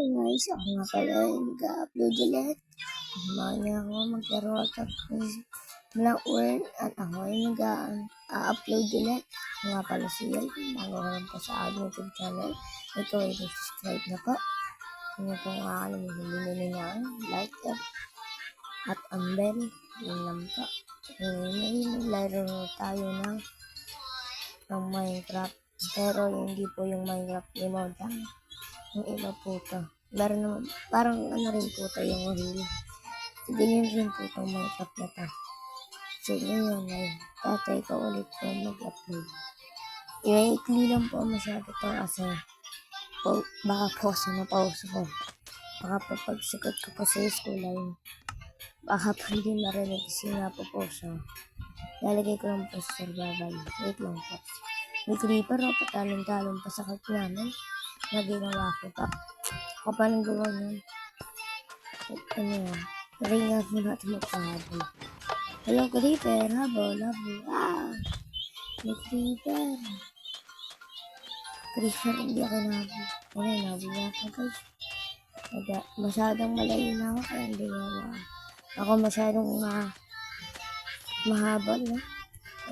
Hi guys, ako nga pala yung nag-upload ulit. Mamaya ako magkaroon at ng word at ako yung nag-upload ulit. Ako nga pala si Yel, bago ka lang po sa aking YouTube channel. Ito ay subscribe na po. Kung ito ang akalimutan niya like at ang bell. Yun lang po. Ngayon, laro tayo ng Minecraft. Pero hindi po yung Minecraft ni Modang. Yung iba po ito. Meron naman, parang ano rin po ito yung real. Ganyan rin po itong Minecraft na ito. So ngayon ay tatay ko ulit po mag-upload. Ikli lang po masyado ito kasi baka po kasi na-pause ko. Baka po pagsikot ko po sa school line. Baka po hindi marinig kasi nga po siya. Lalagay ko lang po sa survival. Wait lang po. May creeper o patalong-talong pa sa cut namin na ginawa ko pa. Ako pa nang gawa nun. Ano yan? Ring nga po natin magpahabol. Hello, creeper. Habol. Ah! May creeper. Creeper, hindi ako nahabol. Ano yung nahabol niya ako, guys? Masyadong malayo na ako kaya hindi nawa. Ako masyadong mahabol, no?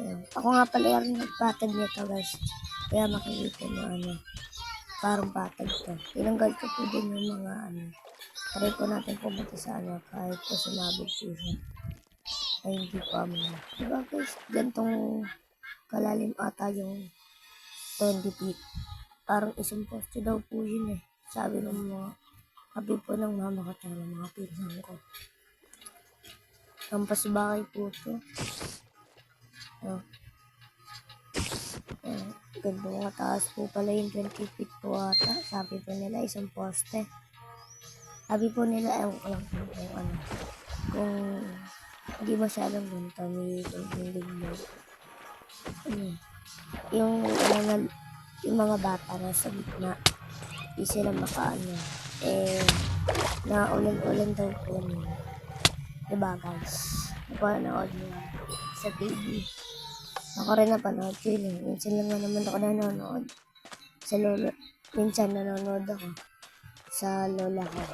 Ayun. Ako nga pala yung nagpatag nito, guys. Kaya makikita mo ano. Parang patag to. Tinanggal ko po din yung mga ano. Try po natin pumunta sa ano kahit po sumabog po siya. Ay hindi po amin. Diba guys, gantong kalalim ata yung 20 feet. Parang isang poste daw po yun eh. Sabi ng mga sabi po ng mama ko tayo ng mga pinsan ko. Kampas bakay po ito. Ganda nga taas po pala yung 20 feet po ata. Sabi po nila isang poste. Sabi po nila ewan ko lang kung ano. Kung hindi masyadong ganito may tubig mo. Yung mga bata na sa gitna. Hindi sila makaano. Naulan-ulan daw po nila. Diba guys? Napanood nyo sa TV. Ako rin napanood ko yun. Minsan lang naman ako nanonood. Sa lola. Minsan nanonood ako sa lola ko.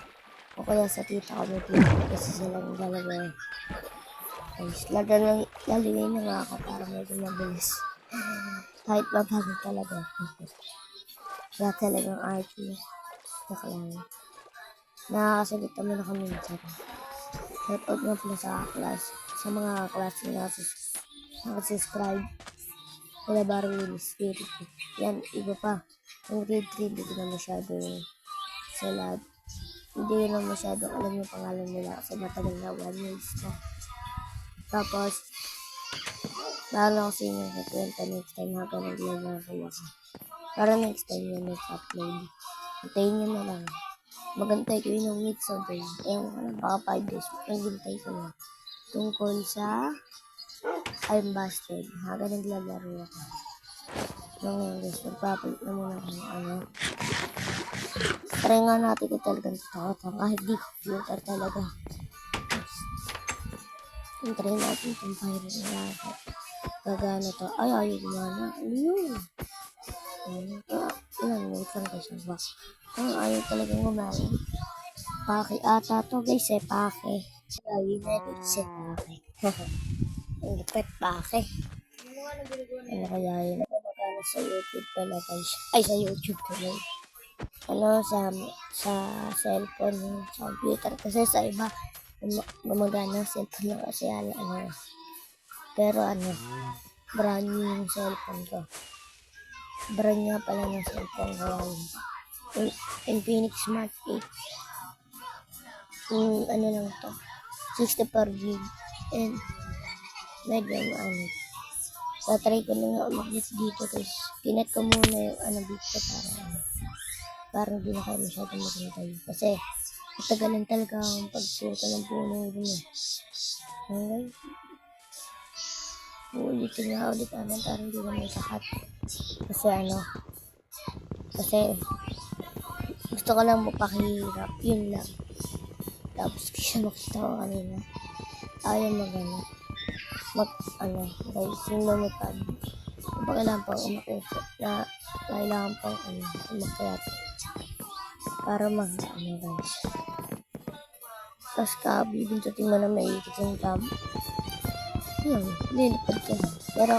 O kaya sa tita ko may TV kasi silang dalawa. Guys, lalagay na nga ako para medyo mabilis. Kahit mabago talaga. Wala talagang art niya. Nakalala. Nakakasagot naman ako minsan. Shoutout nga pala sa class. Sa mga klase na nakasubscribe. Wala barang spirit. Yan, iba pa. Yung grade 3, hindi ko na masyado sa lahat. Hindi ko na masyado alam yung pangalan nila kasi matagal na 1 years na. Tapos, lalo ko sa inyo sa kwenta next time habang naglalaro ako. Para next time yun next-upload. Hintayin nyo na lang. Magantay ko yun ng weeks o day. Ewan ko na, baka 5 days. Maghintay ko na. Tungkol sa I'm busted. Haga naglalaro ako. Ngayon guys, magpapalit na muna kung ano. Try nga natin kung talagang takotan. Kahit di computer talaga. Try natin itong pirate na lahat. Gagana to. Ay, ayaw gumana. Ayun. Ilan, wait lang guys. Ayaw talagang gumana. Pake ata to guys eh. Pake. Ayun na guys eh. Pake. Ang lupit pake. Ano kaya yun? Magkano sa YouTube pala guys? Ay, sa YouTube pala. Ano, sa cellphone, sa computer. Kasi sa iba, gumagana cellphone na kasi ano. Pero ano, brand new yung cellphone ko. Brand new pala ng cellphone ko. Infinix Smart 8. Ano lang to. 64 GB. And medyo ano. Tatry ko na nga umakit dito guys. Kinet ko muna yung ano dito para hindi na kayo masyadong maghintay. Kasi matagalan talaga ang pagsuta ng puno dun eh. Okay? Uulitin nga ulit namin para hindi na may sakat. Kasi ano. Kasi gusto ko lang mapakihirap. Yun lang. Tapos kasi makita ko kanina. Ayaw magano. Guys, yung lumipad. Kailangan pang umakit na kailangan pang umakyat. para ano guys. Tapos kabibintutin mo na maikot yung cam. Yun, lilipad ka na. Pero,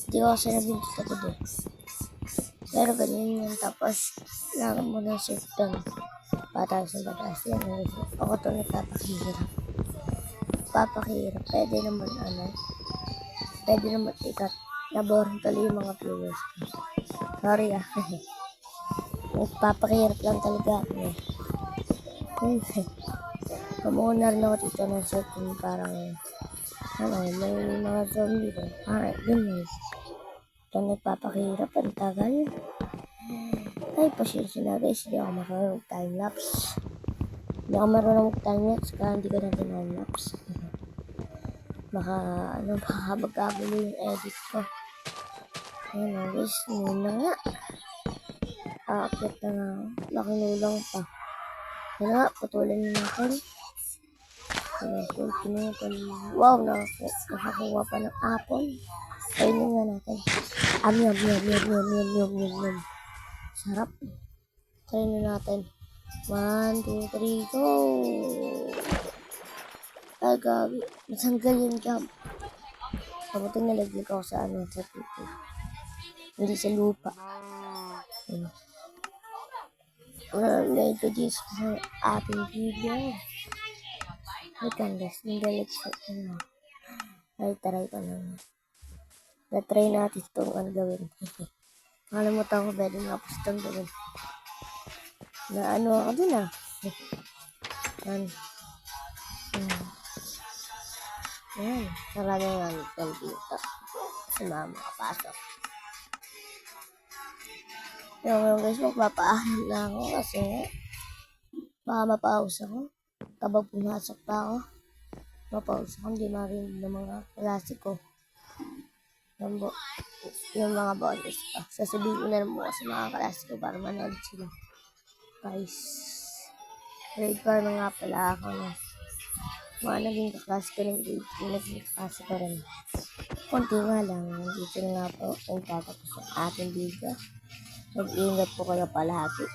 hindi ko kasi nabintot ako doon. Pero ganyan yun. Tapos, kailangan mo ng shift doon. Pataas ng pataas. Yan, ako to nagpapakihirap. Papakihirap. Pwede naman, pwede naman ikat. Naboring tuloy yung mga viewers ko. Sorry Nagpapakihirap lang talaga ako Kamuunar na ako dito ng shift yung parang, may mga zombie doon. Ganyan. Ito nagpapakihirap. Ang tagal. Ay, pasensya na guys. Hindi ako marunong time-lapse. Hindi ako marunong time-lapse kaya hindi ko na time-lapse. Baka magkagulo yung edit ko. Ayun guys, ngayon na nga. Aakit na nga. Nakinulang pa. Ayun nga, putulan nyo natin. Wow, nakakuha pa ng apple. Ayun nga natin. Yum. Sarap. Try na natin. 1, 2, 3, go! Ay, gabi. Nasanggal yung jump. Kabuti nalaglag ako sa sa tubig. Hindi sa lupa. Na-introduce sa ating video. Wait lang guys. Nagalit sa Ay, taray ko lang. Na-try natin itong gawin. Nakalimutan ko pwede nga po itong gawin. Na ako dun Ayan. Sarado nga ng dito. Kasi makapasok. Yung guys, magpapaalam na ako kasi baka mapaus ako. Kapag pumasok pa ako, mapaus ako. Hindi marinig ng mga klase ko. Yung mga bonus pa. Sasabihin ko na lang mo sa mga klase ko para manood sila. Guys, grade 4 na nga pala ako mga naging kaklase ko ng grade 3, naging kaklase ko rin. Konti nga lang, dito na nga po nagtatapos ang ating video. Mag-iingat po kayo palagi.